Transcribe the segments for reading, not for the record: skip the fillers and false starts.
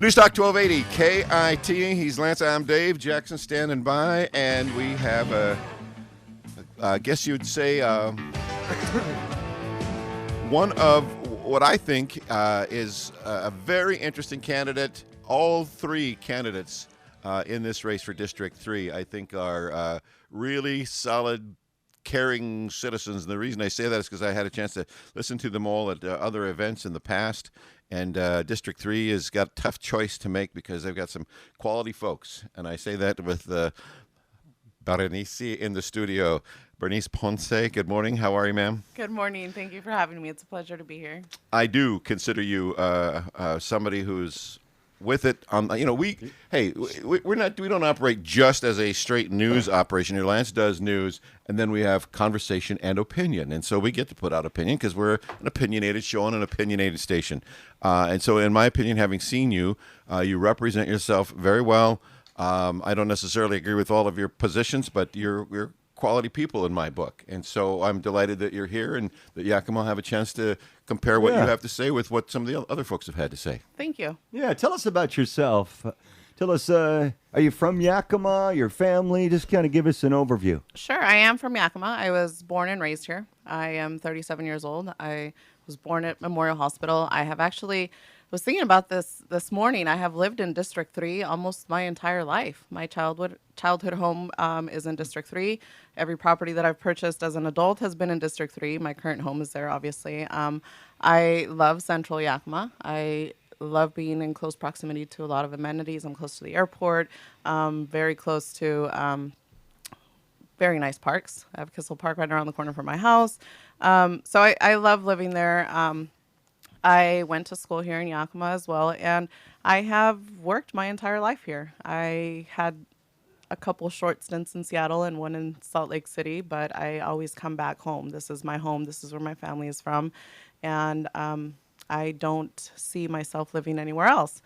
Newstalk 1280 KIT. He's Lance. I'm Dave. Jackson standing by, and we have I guess you'd say one of what I think is a very interesting candidate. All three candidates in this race for District 3, I think, are really solid, caring citizens. And the reason I say that is because I had a chance to listen to them all at other events in the past. And District 3 has got a tough choice to make because they've got some quality folks. And I say that with Berenice in the studio. Berenice Pounce, good morning. How are you, ma'am? Good morning. Thank you for having me. It's a pleasure to be here. I do consider you somebody who's with it on. We don't operate just as a straight news operation here. Lance does news, and then we have conversation and opinion, and so we get to put out opinion because we're an opinionated show on an opinionated station. And so, in my opinion, having seen you, you represent yourself very well. I don't necessarily agree with all of your positions, but you're quality people in my book, and so I'm delighted that you're here and that Yakima will have a chance to compare what you have to say with what some of the other folks have had to say. Thank you. Yeah, tell us about yourself. Tell us, are you from Yakima, your family? Just kind of give us an overview. Sure, I am from Yakima. I was born and raised here. I am 37 years old. I was born at Memorial Hospital. I have actually was thinking about this morning. I have lived in District 3 almost my entire life. My childhood home is in District 3. Every property that I've purchased as an adult has been in District 3. My current home is there, obviously. I love Central Yakima. I love being in close proximity to a lot of amenities. I'm close to the airport, very close to very nice parks. I have Kissel Park right around the corner from my house. So I love living there. I went to school here in Yakima as well, and I have worked my entire life here. I had a couple short stints in Seattle and one in Salt Lake City, but I always come back home. This is my home. This is where my family is from, and I don't see myself living anywhere else.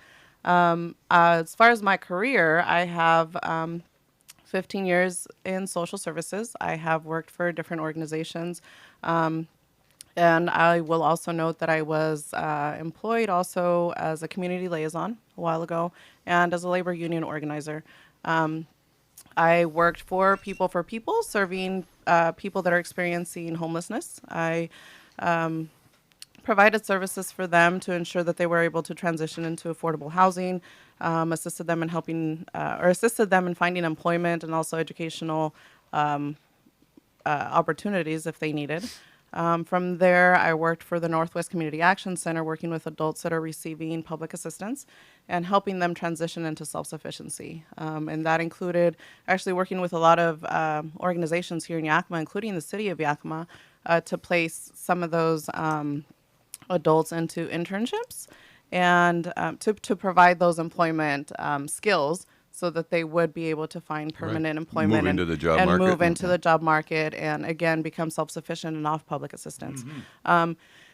As far as my career, I have 15 years in social services. I have worked for different organizations. And I will also note that I was employed also as a community liaison a while ago and as a labor union organizer. I worked for People, serving people that are experiencing homelessness. I provided services for them to ensure that they were able to transition into affordable housing, assisted them in finding employment and also educational opportunities if they needed. From there, I worked for the Northwest Community Action Center, working with adults that are receiving public assistance and helping them transition into self-sufficiency. And that included actually working with a lot of organizations here in Yakima, including the city of Yakima, to place some of those adults into internships and to provide those employment skills so that they would be able to find permanent employment Move into the job and market. move into the job market and, again, become self-sufficient and off public assistance. Mm-hmm.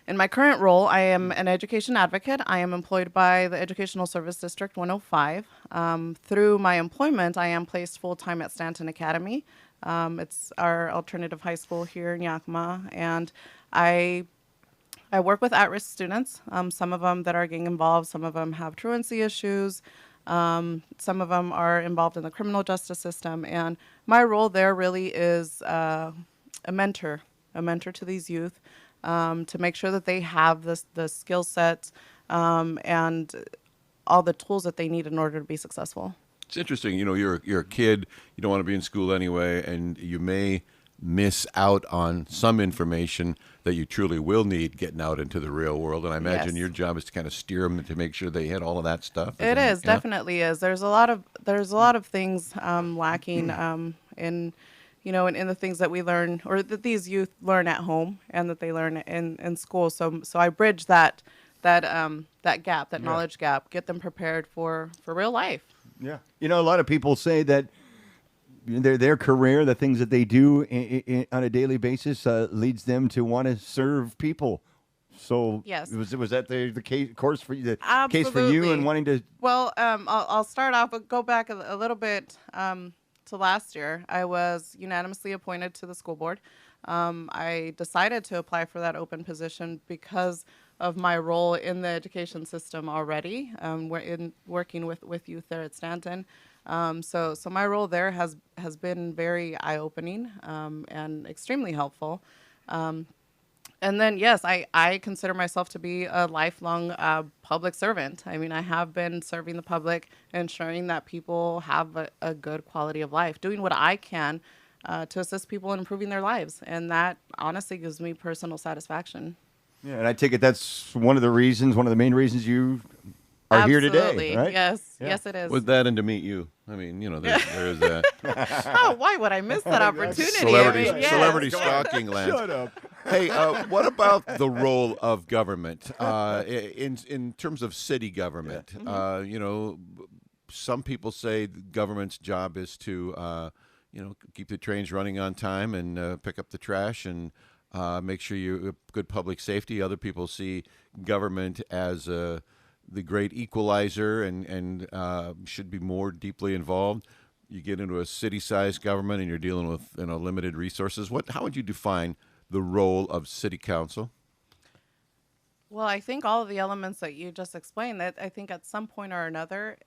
In my current role, I am an education advocate. I am employed by the Educational Service District 105. Through my employment, I am placed full-time at Stanton Academy. It's our alternative high school here in Yakima, and I work with at-risk students, some of them that are gang involved, some of them have truancy issues. Some of them are involved in the criminal justice system, and my role there really is a mentor to these youth, to make sure that they have the skill sets and all the tools that they need in order to be successful. It's interesting. You're a kid. You don't want to be in school anyway, and you may miss out on some information that you truly will need getting out into the real world. And I imagine your job is to kind of steer them to make sure they hit all of that stuff. Definitely is. There's a lot of things lacking in the things that we learn or that these youth learn at home and that they learn in school. So I bridge that gap, that knowledge gap, get them prepared for real life. Yeah. A lot of people say that their career, the things that they do on a daily basis, leads them to want to serve people. So yes, was that the case for you? Absolutely. Case for you and wanting to? Well, I'll start off. Go back a little bit to last year. I was unanimously appointed to the school board. I decided to apply for that open position because of my role in the education system already. We're in working with youth there at Stanton. So my role there has been very eye-opening and extremely helpful. And then, yes, I consider myself to be a lifelong public servant. I mean, I have been serving the public, ensuring that people have a good quality of life, doing what I can to assist people in improving their lives. And that honestly gives me personal satisfaction. Yeah, and I take it that's one of the main reasons you are here today, Absolutely. right? Yes. Yeah. Yes, it is. With that and to meet you. I mean, there's that. Oh, why would I miss that opportunity? Celebrity, I mean, yes. celebrity stalking, Lance. Shut up. Hey, what about the role of government in terms of city government? Some people say the government's job is to, keep the trains running on time and pick up the trash and make sure you have good public safety. Other people see government as the great equalizer and should be more deeply involved. You get into a city-sized government and you're dealing with limited resources. How would you define the role of city council? Well, I think all of the elements that you just explained, that I think at some point or another,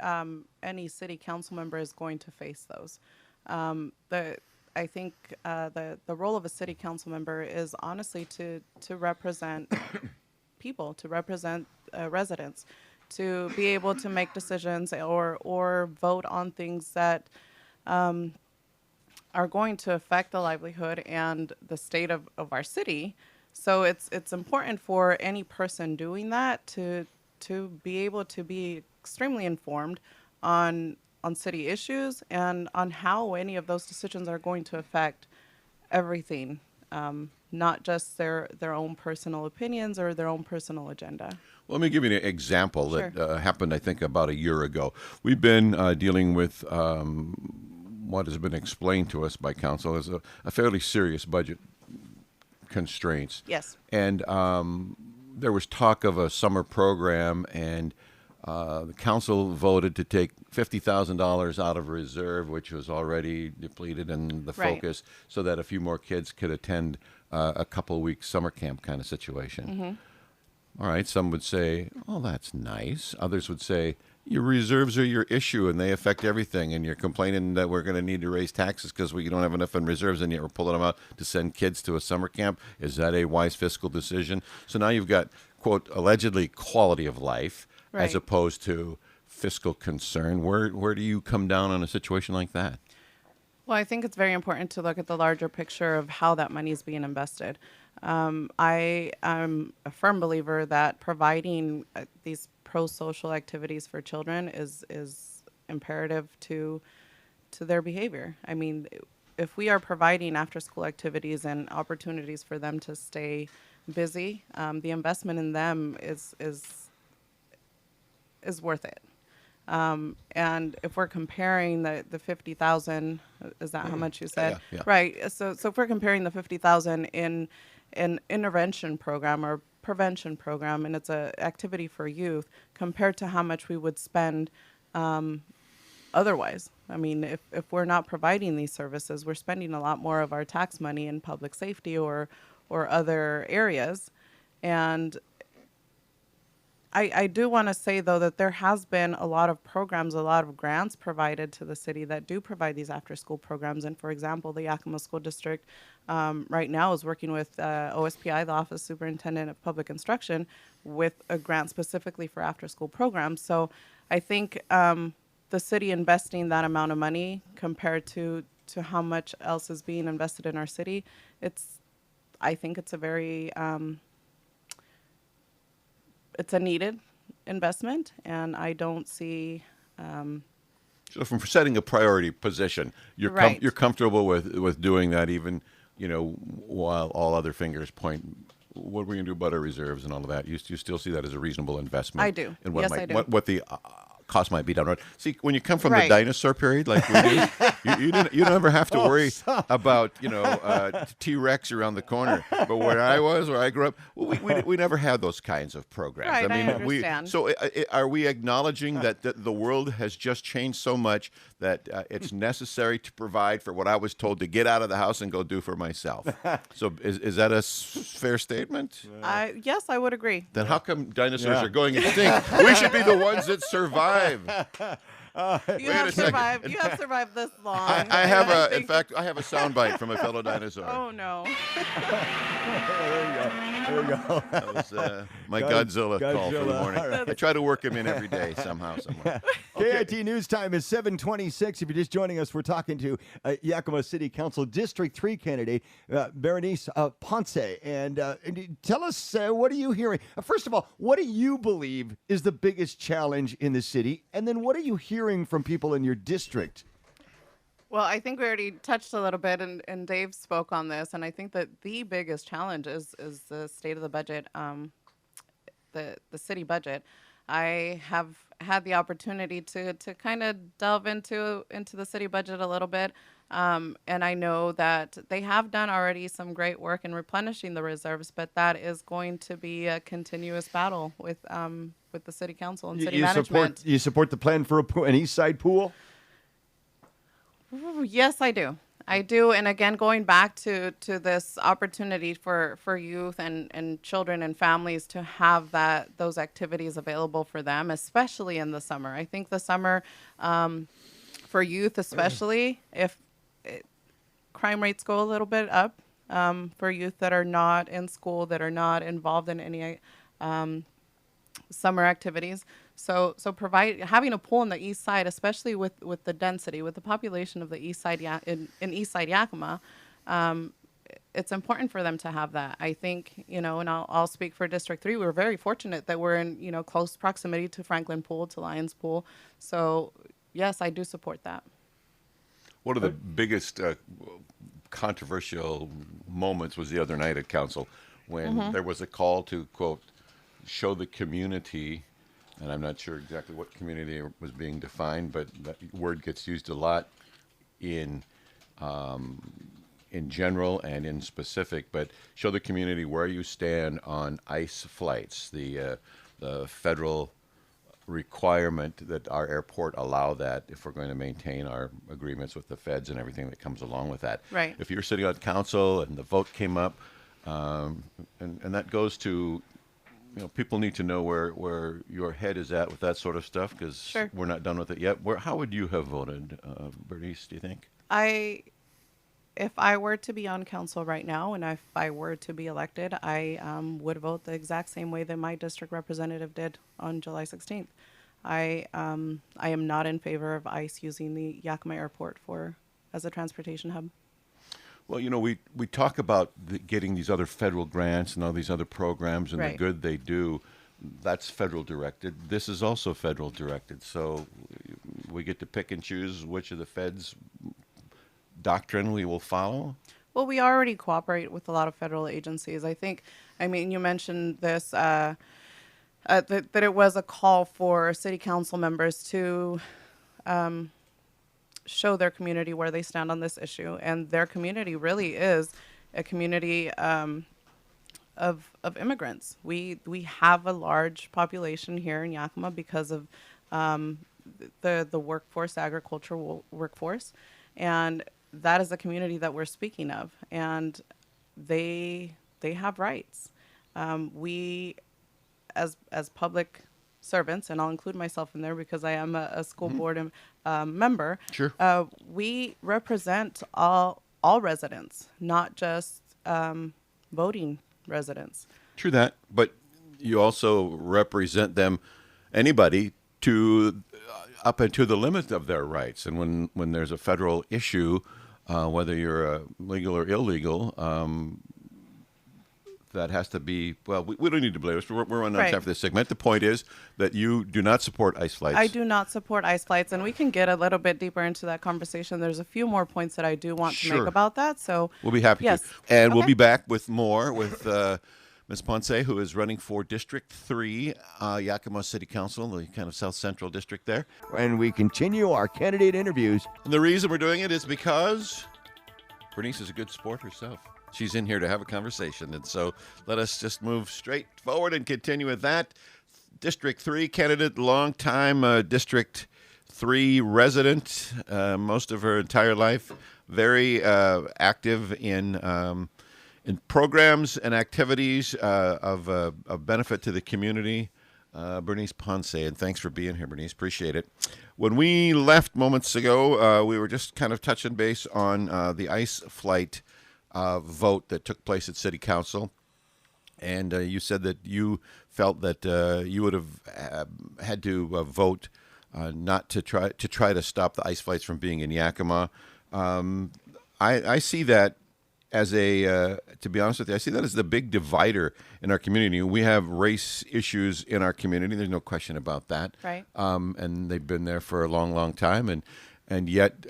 any city council member is going to face those. I think the role of a city council member is honestly to represent people, to represent residents, to be able to make decisions or vote on things that are going to affect the livelihood and the state of our city. So it's important for any person doing that to be able to be extremely informed on city issues and on how any of those decisions are going to affect everything, not just their own personal opinions or their own personal agenda. Well, let me give you an example that Sure. happened, I think, about a year ago. We've been dealing with what has been explained to us by council as a fairly serious budget constraints. Yes. And there was talk of a summer program, and the council voted to take $50,000 out of reserve, which was already depleted, and the Right. focus, so that a few more kids could attend a couple of weeks summer camp kind of situation. Mm-hmm. All right, some would say, oh, that's nice. Others would say, your reserves are your issue and they affect everything, and you're complaining that we're going to need to raise taxes because we don't have enough in reserves, and yet we're pulling them out to send kids to a summer camp. Is that a wise fiscal decision? So now you've got, quote, allegedly quality of life as Right. opposed to fiscal concern. Where do you come down on a situation like that? Well, I think it's very important to look at the larger picture of how that money is being invested. I am a firm believer that providing these pro-social activities for children is imperative to their behavior. I mean, if we are providing after-school activities and opportunities for them to stay busy, the investment in them is worth it. And if we're comparing the 50,000, is that how much you said? Yeah. Right. So if we're comparing the 50,000 in an intervention program or prevention program, and it's a activity for youth, compared to how much we would spend otherwise. I mean, if we're not providing these services, we're spending a lot more of our tax money in public safety or other areas. And I do want to say, though, that there has been a lot of programs, a lot of grants provided to the city that do provide these after-school programs. And, for example, the Yakima School District right now is working with OSPI, the Office Superintendent of Public Instruction, with a grant specifically for after-school programs. So I think the city investing that amount of money compared to how much else is being invested in our city, I think it's a very... it's a needed investment, and I don't see. So from setting a priority position, you're Right. you're comfortable with doing that, even while all other fingers point. What are we going to do about our reserves and all of that? You still see that as a reasonable investment? I do. And what Yes, I do. What the cost might be down the road. See, when you come from the Right. dinosaur period, like we do, you never have to worry about T-Rex around the corner. But where I grew up, we never had those kinds of programs. Right, I mean, understand. are we acknowledging that the world has just changed so much that it's necessary to provide for what I was told to get out of the house and go do for myself? So is that a fair statement? Yes, I would agree. Then how come dinosaurs are going extinct? We should be the ones that survive. You have survived. You have survived this long. I have I in fact, I have a soundbite from a fellow dinosaur. Oh no. There you go. That was my Godzilla call for the Godzilla, morning. all right. I try to work him in every day somehow, somewhere. KIT News Time is 7:26. If you're just joining us, we're talking to Yakima City Council District 3 candidate Berenice Pounce. And tell us, what are you hearing? First of all, what do you believe is the biggest challenge in the city? And then what are you hearing from people in your district? Well, I think we already touched a little bit, and Dave spoke on this, and I think that the biggest challenge is the state of the budget, the city budget. I have had the opportunity to kind of delve into the city budget a little bit, and I know that they have done already some great work in replenishing the reserves, but that is going to be a continuous battle with the city council and city management. You support the plan for an East Side pool? Yes, I do. I do. And again, going back to this opportunity for youth and children and families to have those activities available for them, especially in the summer. I think the summer, for youth especially, if crime rates go a little bit up, for youth that are not in school, that are not involved in any summer activities. So having a pool on the east side, especially with the density, with the population of the east side in East Side Yakima, it's important for them to have that. I think, and I'll speak for District 3. We're very fortunate that we're in, close proximity to Franklin Pool, to Lions Pool. So yes, I do support that. One of the biggest controversial moments was the other night at council when there was a call to, quote, show the community, and I'm not sure exactly what community was being defined, but that word gets used a lot in general and in specific, but show the community where you stand on ICE flights, the federal requirement that our airport allow that if we're going to maintain our agreements with the feds and everything that comes along with that. Right. If you're sitting on council and the vote came up, and that goes to, people need to know where your head is at with that sort of stuff, because Sure. we're not done with it yet. How would you have voted, Bernice, do you think? If I were to be on council right now, and if I were to be elected, I would vote the exact same way that my district representative did on July 16th. I am not in favor of ICE using the Yakima Airport as a transportation hub. Well, we talk about getting these other federal grants and all these other programs and the Right. good they do. That's federal directed. This is also federal directed. So we get to pick and choose which of the feds' doctrine we will follow. Well, we already cooperate with a lot of federal agencies. You mentioned this, that it was a call for city council members to show their community where they stand on this issue. And their community really is a community of immigrants. We have a large population here in Yakima because of the workforce, agricultural workforce. And that is the community that we're speaking of. And they have rights. We, as public servants, and I'll include myself in there because I am a school board member. Sure. We represent all residents, not just voting residents. True that, but you also represent them, anybody, to up and to the limit of their rights. And when there's a federal issue, whether you're legal or illegal, that has to be, well, we don't need to blame us. We're running out of time for this segment. The point is that you do not support ICE flights. I do not support ICE flights, and we can get a little bit deeper into that conversation. There's a few more points that I do want to make about that. So we'll be happy yes. to. And we'll Okay. be back with more with Mr. Ms. Pounce, who is running for District 3, Yakima City Council, the kind of south central district there. And we continue our candidate interviews. And the reason we're doing it is because Berenice is a good sport herself. She's in here to have a conversation. And so let us just move straight forward and continue with that. District 3 candidate, long-time District 3 resident, most of her entire life, very active in programs and activities of benefit to the community. Berenice Pounce, and thanks for being here, Berenice. Appreciate it. When we left moments ago, we were just kind of touching base on the ICE flight vote that took place at City Council. And you said that you felt that you would have had to vote not to try to stop the ICE flights from being in Yakima. I see that as to be honest with you, I see that as the big divider in our community. We have race issues in our community. There's no question about that. Right. And they've been there for a long, long time. And yet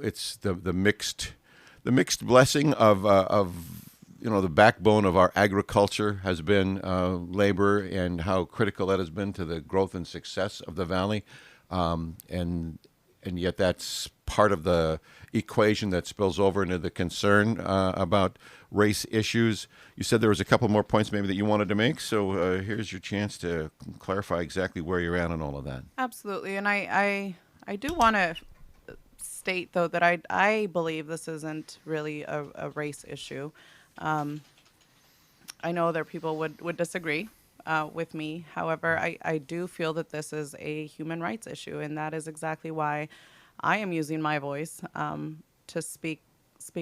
it's the mixed blessing of the backbone of our agriculture has been labor, and how critical that has been to the growth and success of the valley. And yet that's part of the equation that spills over into the concern about race issues. You said there was a couple more points maybe that you wanted to make, so here's your chance to clarify exactly where you're at on all of that. Absolutely, and I do want to state, though, that I believe this isn't really a race issue. I know that people would disagree with me. However, I do feel that this is a human rights issue, and that is exactly why I am using my voice to speak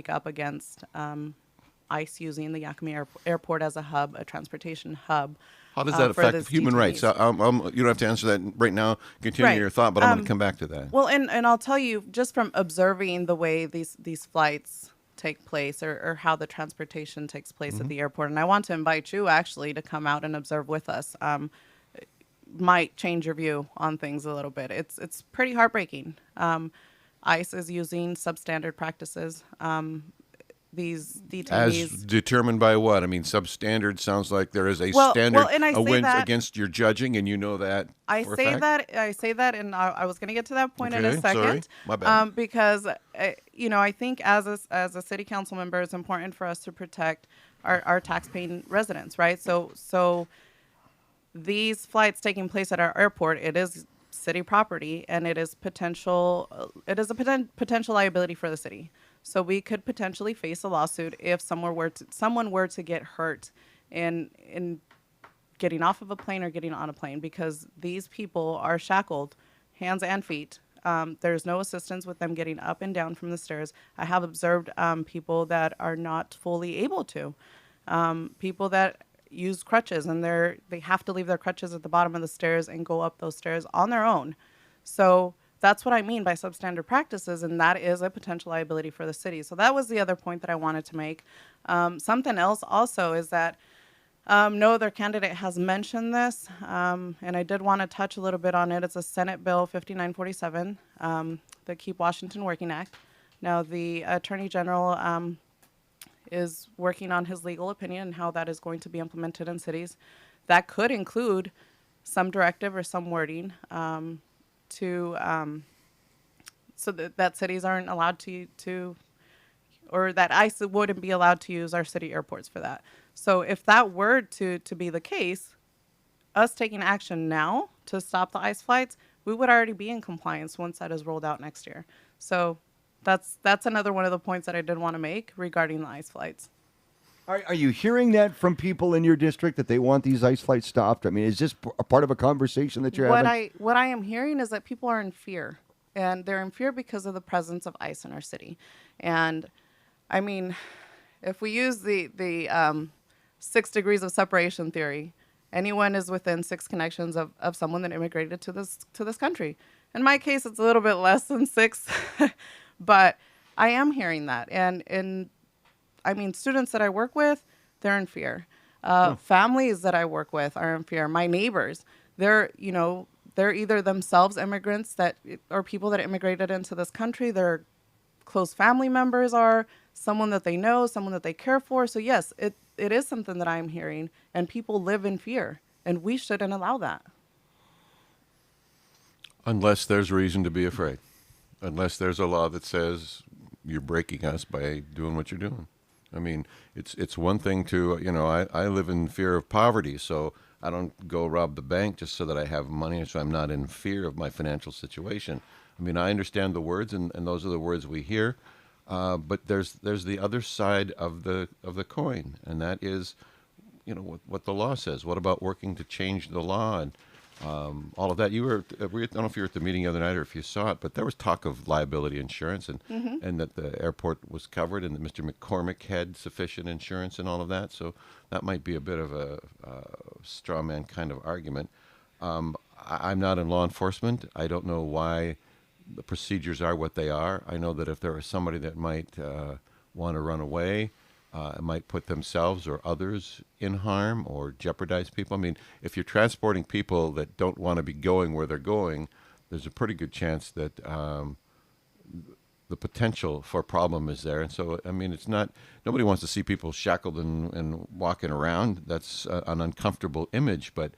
up against ICE using the Yakima Airport as a hub, a transportation hub. How does that affect human rights? You don't have to answer that right now. Continue your thought, but I'm going to come back to that. Well, and I'll tell you, just from observing the way these flights take place, or how the transportation takes place at the airport, and I want to invite you actually to come out and observe with us. It might change your view on things a little bit. It's pretty heartbreaking. ICE is using substandard practices. These detainees, As determined by what? I mean, substandard sounds like there is a standard and I say wins that, against your judging, and you know that. I say that, and I was going to get to that point in a second. Sorry. My bad. Because I think as a city council member, it's important for us to protect our tax-paying residents, right? So these flights taking place at our airport, it is city property, and it is a potential liability for the city. So we could potentially face a lawsuit if someone were to get hurt in getting off of a plane or getting on a plane, because these people are shackled, hands and feet. There's no assistance with them getting up and down from the stairs. I have observed people that are not fully able to, people that use crutches, and they have to leave their crutches at the bottom of the stairs and go up those stairs on their own. So that's what I mean by substandard practices, and that is a potential liability for the city. So that was the other point that I wanted to make. Something else also is that no other candidate has mentioned this, and I did want to touch a little bit on it. It's a Senate Bill 5947, the Keep Washington Working Act. Now, the Attorney General is working on his legal opinion and how that is going to be implemented in cities. That could include some directive or some wording so that cities aren't allowed to, or that ICE wouldn't be allowed to use our city airports for that. So if that were to be the case, us taking action now to stop the ICE flights, we would already be in compliance once that is rolled out next year. So that's another one of the points that I did want to make regarding the ICE flights. Are you hearing that from people in your district, that they want these ICE flights stopped? I mean, is this a part of a conversation that you're having? What I am hearing is that people are in fear, and they're in fear because of the presence of ICE in our city. And I mean, if we use the 6 degrees of separation theory, anyone is within 6 connections of someone that immigrated to this country. In my case, it's a little bit less than 6, but I am hearing that, and I mean, students that I work with, they're in fear. Families that I work with are in fear. My neighbors, they're either themselves immigrants or people that immigrated into this country. They're close family members are, someone that they know, someone that they care for. So yes, it is something that I'm hearing, and people live in fear, and we shouldn't allow that. Unless there's reason to be afraid. Unless there's a law that says you're breaking us by doing what you're doing. I mean, it's one thing to, I live in fear of poverty, so I don't go rob the bank just so that I have money, so I'm not in fear of my financial situation. I mean, I understand the words, and those are the words we hear, but there's the other side of the coin, and that is, what the law says. What about working to change the law and all of that? I don't know if you were at the meeting the other night or if you saw it, but there was talk of liability insurance and that the airport was covered and that Mr. McCormick had sufficient insurance and all of that. So that might be a bit of a straw man kind of argument. I'm not in law enforcement. I don't know why the procedures are what they are. I know that if there is somebody that might want to run away, it might put themselves or others in harm or jeopardize people. I mean, if you're transporting people that don't want to be going where they're going, there's a pretty good chance that the potential for a problem is there. And so, I mean, nobody wants to see people shackled and walking around. That's an uncomfortable image, but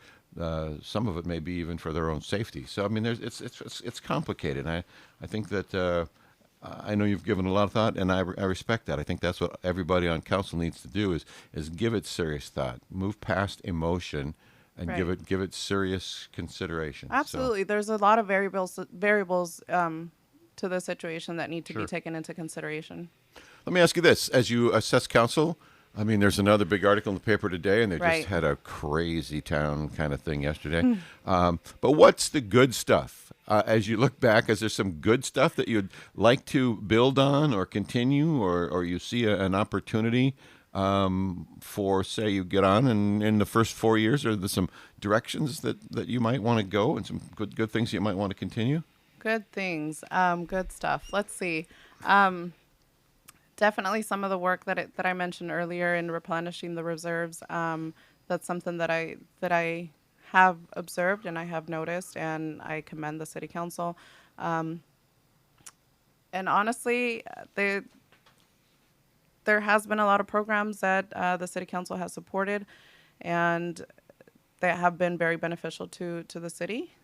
some of it may be even for their own safety. So, I mean, it's complicated. I think that I know you've given a lot of thought, and I respect that. I think that's what everybody on council needs to do is give it serious thought, move past emotion, and Right. give it serious consideration. Absolutely. There's a lot of variables to the situation that need to Sure. be taken into consideration. Let me ask you this: as you assess council, I mean, there's another big article in the paper today, and they Right. just had a crazy town kind of thing yesterday. But what's the good stuff? As you look back, is there some good stuff that you'd like to build on or continue, or you see an opportunity for, say, you get on and in the first 4 years, are there some directions that you might want to go and some good things you might want to continue? Good things, good stuff. Let's see. Definitely some of the work that I mentioned earlier in replenishing the reserves. That's something that I have observed and I have noticed, and I commend the city council. And honestly, there has been a lot of programs that the city council has supported, and that have been very beneficial to the city.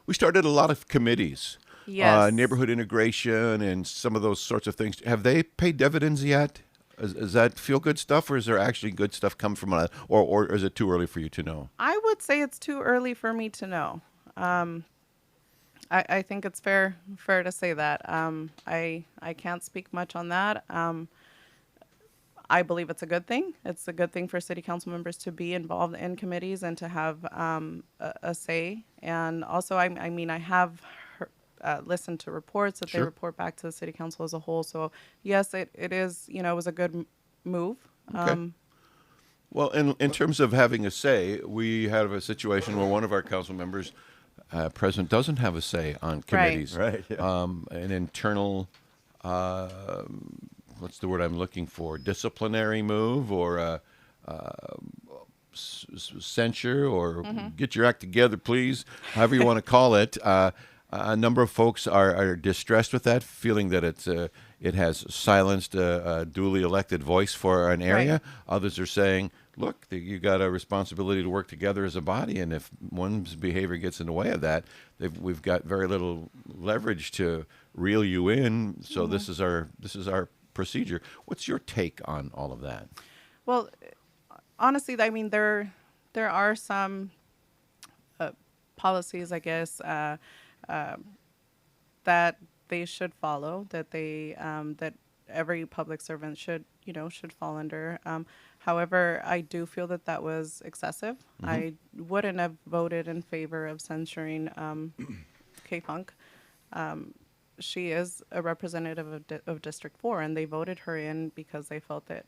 We started a lot of committees, Yes. neighborhood integration, and some of those sorts of things. Have they paid dividends yet? Is that feel good stuff, or is there actually good stuff come from it, or is it too early for you to know? I would say it's too early for me to know. I think it's fair to say that. I can't speak much on that. I believe it's a good thing. It's a good thing for city council members to be involved in committees and to have a say. And also, I mean, I have listened to reports that they Sure. report back to the city council as a whole. So yes, it is, it was a good move. Okay. Well, in terms of having a say, we have a situation where one of our council members, president, doesn't have a say on committees. Right, yeah. An internal, what's the word I'm looking for? Disciplinary move or censure or get your act together, please, however you want to call it. A number of folks are distressed with that, feeling that it has silenced a duly elected voice for an area. Right. Others are saying, look, you got a responsibility to work together as a body, and if one's behavior gets in the way of that, we've got very little leverage to reel you in. So this is our procedure. What's your take on all of that? Well, honestly, I mean, there are some policies, I guess, that they should follow, that that every public servant should fall under. However, I do feel that was excessive. I wouldn't have voted in favor of censuring K Funk. She is a representative of District 4, and they voted her in because they felt that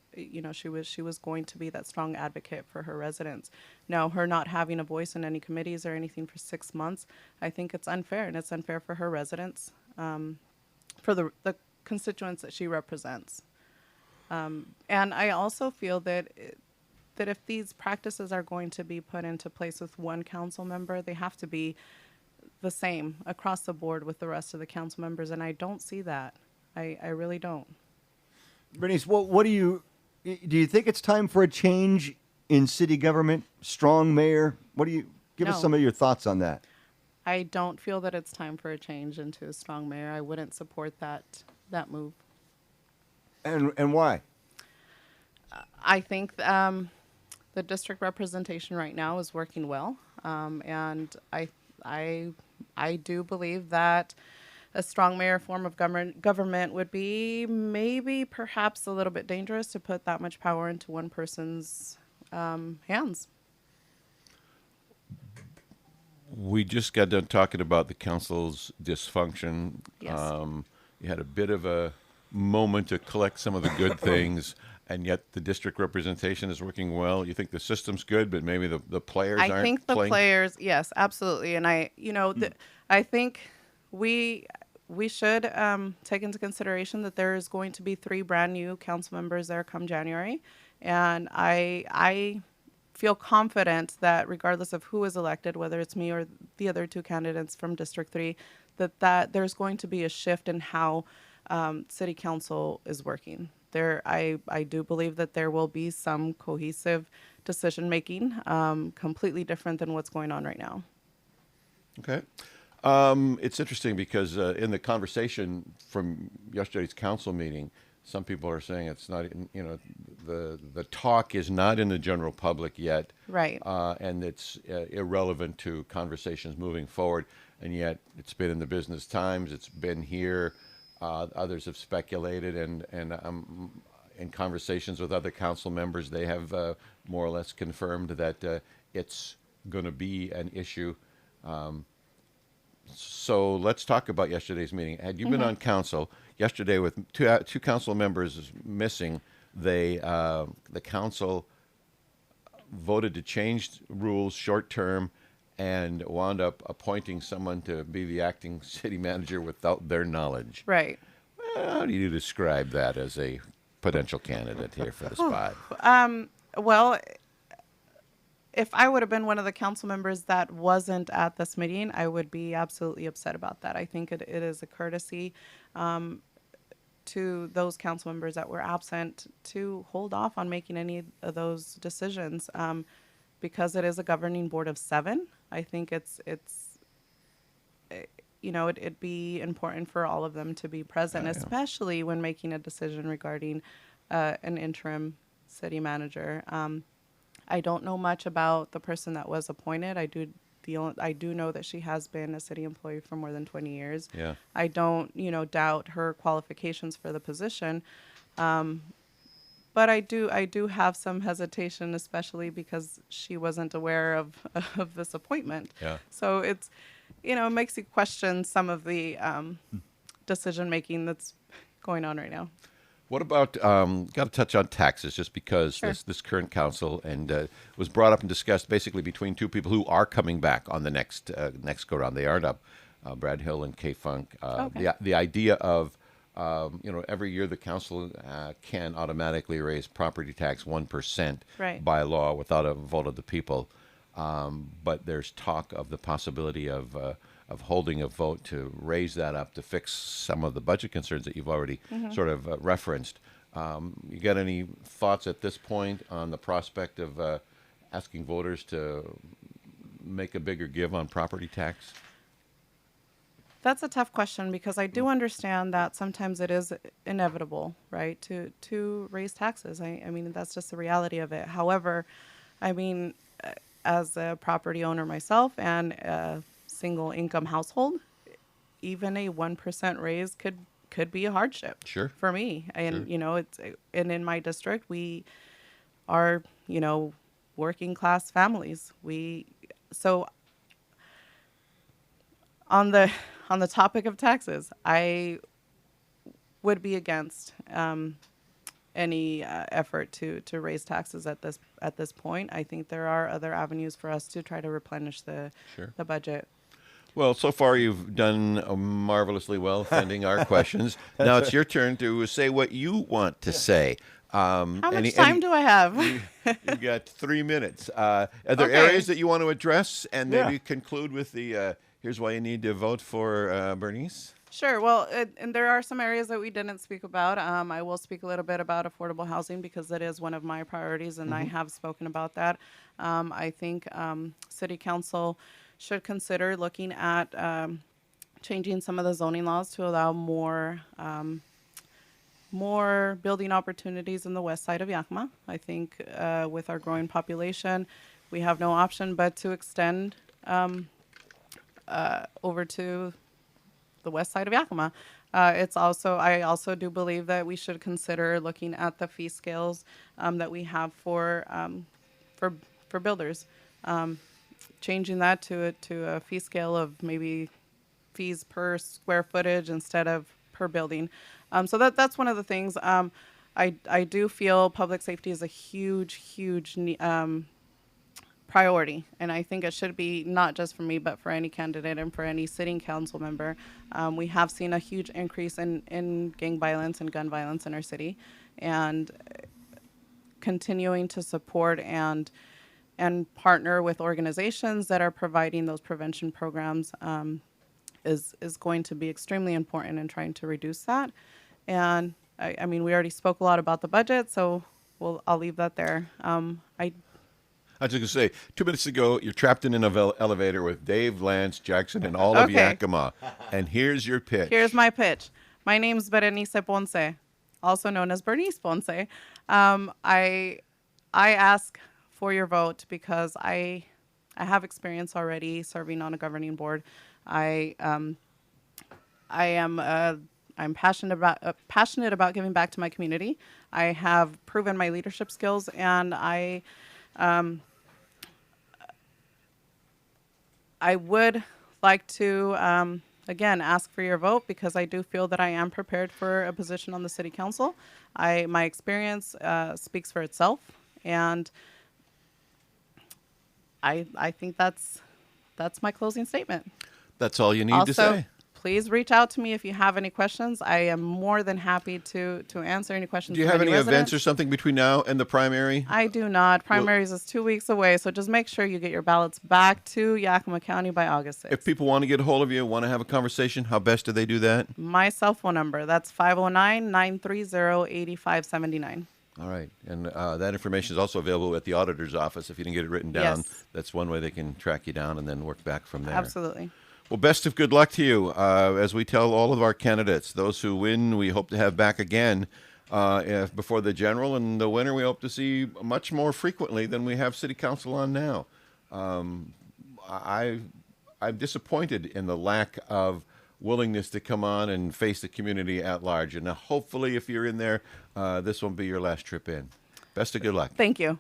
she was going to be that strong advocate for her residents. Now, her not having a voice in any committees or anything for 6 months, I think it's unfair, and it's unfair for her residents, for the constituents that she represents. And I also feel that if these practices are going to be put into place with one council member, they have to be the same across the board with the rest of the council members, and I don't see that. I really don't. Bernice, what do you think it's time for a change in city government? Strong mayor? What do you give us No. some of your thoughts on that? I don't feel that it's time for a change into a strong mayor. I wouldn't support that move. And why? I think the district representation right now is working well, and I do believe that a strong mayor form of government would be maybe perhaps a little bit dangerous to put that much power into one person's hands. We just got done talking about the council's dysfunction. Yes. You had a bit of a moment to collect some of the good things, and yet the district representation is working well. You think the system's good, but maybe the players aren't I think the playing? players, yes, absolutely, and I think we should take into consideration that there is going to be 3 brand new council members there come January, and I feel confident that regardless of who is elected, whether it's me or the other 2 candidates from District 3, that there's going to be a shift in how city council is working. I do believe that there will be some cohesive decision making, completely different than what's going on right now. Okay. It's interesting because in the conversation from yesterday's council meeting, some people are saying it's not, the talk is not in the general public yet. Right. And it's irrelevant to conversations moving forward. And yet it's been in the Business Times, it's been here. Others have speculated, and in conversations with other council members, they have more or less confirmed that it's going to be an issue. So let's talk about yesterday's meeting. Had you been on council yesterday with two council members missing, the council voted to change rules short term and wound up appointing someone to be the acting city manager without their knowledge. Right. How do you describe that as a potential candidate here for the spot? Well, if I would have been one of the council members that wasn't at this meeting, I would be absolutely upset about that. I think it is a courtesy to those council members that were absent to hold off on making any of those decisions because it is a governing board of 7. I think it'd be important for all of them to be present, especially when making a decision regarding an interim city manager. I don't know much about the person that was appointed. I do know that she has been a city employee for more than 20 years. Yeah. I don't, doubt her qualifications for the position. But I do have some hesitation, especially because she wasn't aware of this appointment. Yeah. So it's, it makes you question some of the decision making that's going on right now. What about, got to touch on taxes just because Sure. this current council and was brought up and discussed basically between 2 people who are coming back on the next go round. They aren't up, Brad Hill and Kay Funk. Okay. The idea of, every year the council can automatically raise property tax 1% Right. by law without a vote of the people. But there's talk of the possibility of holding a vote to raise that up to fix some of the budget concerns that you've already sort of referenced. You got any thoughts at this point on the prospect of asking voters to make a bigger give on property tax? That's a tough question because I do understand that sometimes it is inevitable, right, to raise taxes. I mean, that's just the reality of it. However, I mean, as a property owner myself and a single income household, even a 1% raise could be a hardship. Sure. For me. And, Sure. and in my district, we are, working class families. So on the topic of taxes, I would be against any effort to raise taxes at this point. I think there are other avenues for us to try to replenish the Sure. budget. Well, so far you've done marvelously well fending our questions. Now it's your turn to say what you want to say. How much time do I have? You've got 3 minutes. Are there Okay. areas that you want to address and maybe Yeah. conclude with the here's why you need to vote for Bernice? Sure. Well, and there are some areas that we didn't speak about. I will speak a little bit about affordable housing because that is one of my priorities, and I have spoken about that. I think City Council should consider looking at changing some of the zoning laws to allow more building opportunities in the west side of Yakima. I think with our growing population, we have no option but to extend over to the west side of Yakima. I also do believe that we should consider looking at the fee scales that we have for builders, changing that to a fee scale of maybe fees per square footage instead of per building. So that's one of the things. I do feel public safety is a huge priority, and I think it should be not just for me, but for any candidate and for any sitting council member. We have seen a huge increase in gang violence and gun violence in our city, and continuing to support and partner with organizations that are providing those prevention programs is going to be extremely important in trying to reduce that. And I mean, we already spoke a lot about the budget, so I'll leave that there. I was just going to say, 2 minutes ago, you're trapped in an elevator with Dave, Lance, Jackson, and all of Okay. Yakima. And here's your pitch. Here's my pitch. My name's Berenice Pounce, also known as Bernice Pounce. I ask for your vote because I have experience already serving on a governing board. I'm passionate about giving back to my community. I have proven my leadership skills, and I would like to, again, ask for your vote because I do feel that I am prepared for a position on the city council. My experience speaks for itself, and I think that's my closing statement. That's all you need to Also, say. please reach out to me if you have any questions. I am more than happy to answer any questions. Do you from have any events residents. or something between now and the primary? I do not. Primaries is 2 weeks away, so just make sure you get your ballots back to Yakima County by August 6th. If people want to get a hold of you, want to have a conversation, how best do they do that? My cell phone number, that's 509-930-8579. All right. And that information is also available at the auditor's office. If you didn't get it written down, Yes. that's one way they can track you down and then work back from there. Absolutely. Well, best of good luck to you. As we tell all of our candidates, those who win, we hope to have back again before the general, and the winner we hope to see much more frequently than we have city council on now. I'm disappointed in the lack of willingness to come on and face the community at large. And hopefully, if you're in there, this won't be your last trip in. Best of good luck. Thank you.